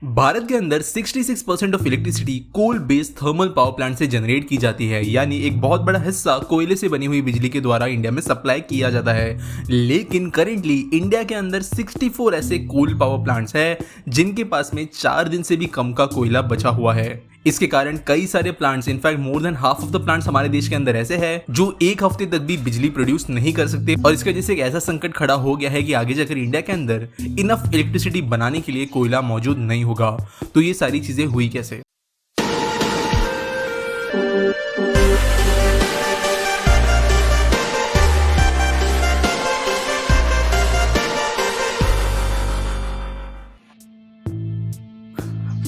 भारत के अंदर 66% of electricity coal based thermal power plant से जनरेट की जाती है, यानी एक बहुत बड़ा हिस्सा कोयले से बनी हुई बिजली के द्वारा इंडिया में सप्लाई किया जाता है। लेकिन करेंटली इंडिया के अंदर 64 ऐसे कोल पावर प्लांट्स हैं जिनके पास में 4 दिन से भी कम का कोयला बचा हुआ है। इसके कारण कई सारे plants, in fact more than half of the plants हमारे देश के अंदर ऐसे हैं जो एक हफ्ते तक भी बिजली प्रोड्यूस नहीं कर सकते, और इसकी वजह से एक ऐसा संकट खड़ा हो गया है कि आगे जाकर इंडिया के अंदर इनफ इलेक्ट्रिसिटी बनाने के लिए कोयला मौजूद नहीं होगा। तो ये सारी चीजें हुई कैसे?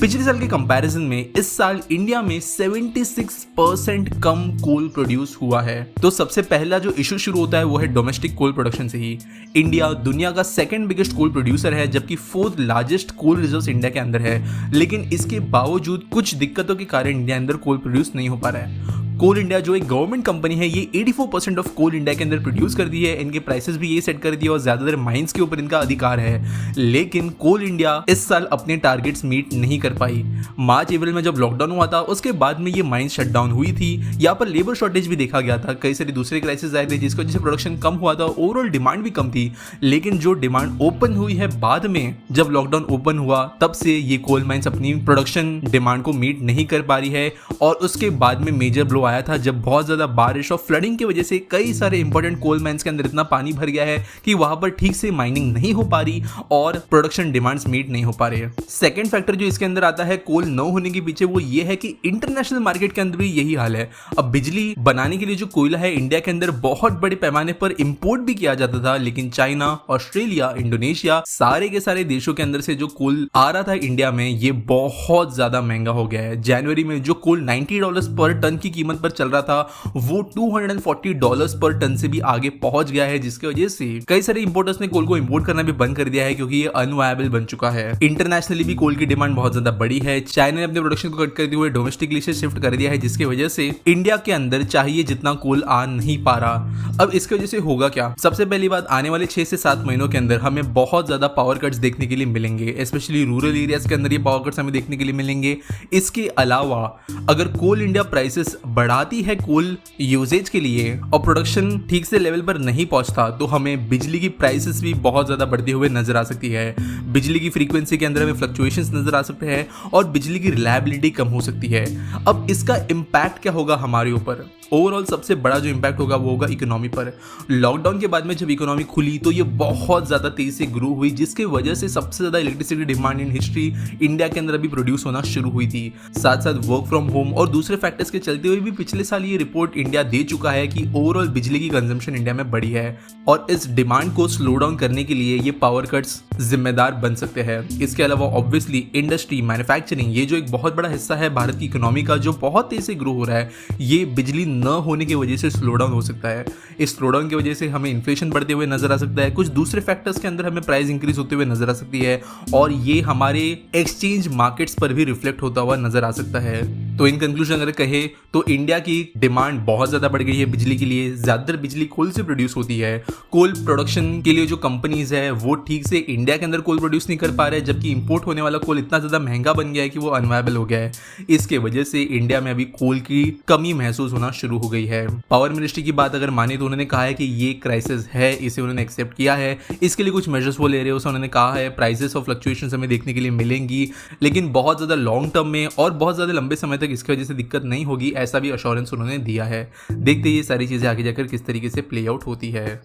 पिछले साल के कंपैरिजन में इस साल इंडिया में 76% कम कोल प्रोड्यूस हुआ है। तो सबसे पहला जो इशू शुरू होता है वो है डोमेस्टिक कोल प्रोडक्शन से ही। इंडिया दुनिया का सेकंड बिगेस्ट कोल प्रोड्यूसर है, जबकि fourth largest coal reserves India के अंदर है। लेकिन इसके बावजूद कुछ दिक्कतों के कारण इंडिया अंदर कोल प्रोड्यूस नहीं हो पा रहा है। कोल इंडिया जो एक गवर्नमेंट कंपनी है, ये 84% ऑफ कोल इंडिया के अंदर प्रोड्यूस करती है। इनके प्राइसेस भी ये सेट कर दिए और ज्यादातर माइंस के ऊपर इनका अधिकार है। लेकिन कोल इंडिया इस साल अपने टारगेट्स मीट नहीं कर पाई। मार्च अप्रैल में जब लॉकडाउन हुआ था, उसके बाद में ये माइंस शट डाउन हुई थी। यहाँ पर लेबर शॉर्टेज भी देखा गया था, कई सारे दूसरे क्राइसिस आए थे जिसकी वजह से प्रोडक्शन कम हुआ था, ओवरऑल डिमांड भी कम थी। लेकिन जो डिमांड ओपन हुई है बाद में, जब लॉकडाउन ओपन हुआ, तब से ये कोल माइंस अपनी प्रोडक्शन डिमांड को मीट नहीं कर पा रही है। और उसके बाद में मेजर ब्लो आया था जब बहुत ज्यादा बारिश और फ्लडिंग की वजह से कई सारे इंपॉर्टेंट कोल माइंस के अंदर इतना पानी भर गया है कि वहां पर ठीक से माइनिंग नहीं हो पा रही और प्रोडक्शन डिमांड्स मीट नहीं हो पा रहे हैं। सेकंड फैक्टर जो इसके अंदर आता है कोल न होने के पीछे, वो ये है कि इंटरनेशनल मार्केट के अंदर भी यही हाल है। अब बिजली बनाने के लिए जो कोयला है इंडिया के अंदर बहुत बड़े पैमाने पर इंपोर्ट भी किया जाता था, लेकिन चाइना, ऑस्ट्रेलिया, इंडोनेशिया, सारे के सारे देशों के अंदर से जो कोल आ रहा था इंडिया में, ये बहुत ज्यादा महंगा हो गया है। जनवरी में जो कोल $90 पर टन की कीमत पर चल रहा था, वो $240 पर टन से भी आगे पहुंच गया है, जिसकी वजह से कई सारे इंपोर्टर्स ने कोल को इंपोर्ट करना भी बंद कर दिया है, क्योंकि ये अनवायबल बन चुका है। इंटरनेशनली भी कोल की डिमांड बहुत ज्यादा बड़ी है। चाइना ने अपने प्रोडक्शन को कट करते हुए डोमेस्टिकली से शिफ्ट कर दिया है, जिसकी वजह से इंडिया के अंदर चाहिए जितना कोल आ नहीं पा रहा। अब इसकी वजह से होगा क्या? सबसे पहली बात, आने वाले 6 से 7 महीनों के अंदर हमें बहुत ज्यादा पावर कट्स देखने के लिए मिलेंगे, स्पेशली रूरल एरियाज के अंदर ये पावर कट्स हमें देखने के लिए मिलेंगे। इसके अलावा अगर कोल इंडिया प्राइसेस बढ़ाती है कोल यूजेज के लिए और प्रोडक्शन ठीक से लेवल पर नहीं पहुंचता, तो हमें बिजली की प्राइसेस भी बहुत ज्यादा बढ़ते हुए नजर आ सकती है। बिजली की फ्रीक्वेंसी के अंदर हमें फ्लक्चुएशंस नजर आ सकते हैं और बिजली की रिलायबिलिटी कम हो सकती है। अब इसका इम्पैक्ट क्या होगा हमारे ऊपर? ओवरऑल सबसे बड़ा जो इम्पैक्ट होगा वो होगा इकोनॉमी पर। लॉकडाउन के बाद में जब इकोनॉमी खुली तो ये बहुत ज्यादा तेजी से ग्रो हुई, जिसके वजह से सबसे ज्यादा electricity demand in history India के अंदर अभी प्रोड्यूस होना शुरू हुई थी। साथ साथ वर्क फ्रॉम होम और दूसरे फैक्टर्स के चलते हुए भी पिछले साल ये रिपोर्ट इंडिया दे चुका है कि ओवरऑल बिजली की कंजम्पशन इंडिया में बढ़ी है, और इस डिमांड को स्लो डाउन करने के लिए ये पावर कट्स जिम्मेदार बन सकते हैं। इसके अलावा ऑब्वियसली इंडस्ट्री, मैन्युफैक्चरिंग, ये जो एक बहुत बड़ा हिस्सा है भारत की इकोनॉमी का जो बहुत तेजी से ग्रो हो रहा है, ये बिजली न होने की वजह से स्लो डाउन हो सकता है। इस स्लो डाउन की वजह से हमें इन्फ्लेशन बढ़ते हुए नजर आ सकता है, कुछ दूसरे फैक्टर्स के अंदर हमें प्राइस इंक्रीज होते हुए नजर आ सकती है, और ये हमारे एक्सचेंज मार्केट्स पर भी रिफ्लेक्ट होता हुआ नजर आ सकता है। तो इन कंक्लूजन अगर कहे तो इंडिया की डिमांड बहुत ज्यादा बढ़ गई है बिजली के लिए। ज्यादातर बिजली कोल से प्रोड्यूस होती है। कोल प्रोडक्शन के लिए जो कंपनीज है वो ठीक से इंडिया के अंदर कोल प्रोड्यूस नहीं कर पा रहे, जबकि इंपोर्ट होने वाला कोल इतना ज्यादा महंगा बन गया है कि वो अनवायबल हो गया है। इसके वजह से इंडिया में अभी कोल की कमी महसूस होना शुरू हो गई है। पावर मिनिस्ट्री की बात अगर माने तो उन्होंने कहा है कि ये क्राइसिस है, इसे उन्होंने एक्सेप्ट किया है, इसके लिए कुछ मेजर्स वो ले रहे हैं। उन्होंने कहा है प्राइसेस और फ्लक्चुएशंस हमें देखने के लिए मिलेंगी, लेकिन बहुत ज्यादा लॉन्ग टर्म में और बहुत ज्यादा लंबे समय तक इसकी वजह से दिक्कत नहीं होगी, ऐसा भी अश्योरेंस उन्होंने दिया है। देखते हैं ये सारी चीजें आगे जाकर किस तरीके से प्ले आउट होती है।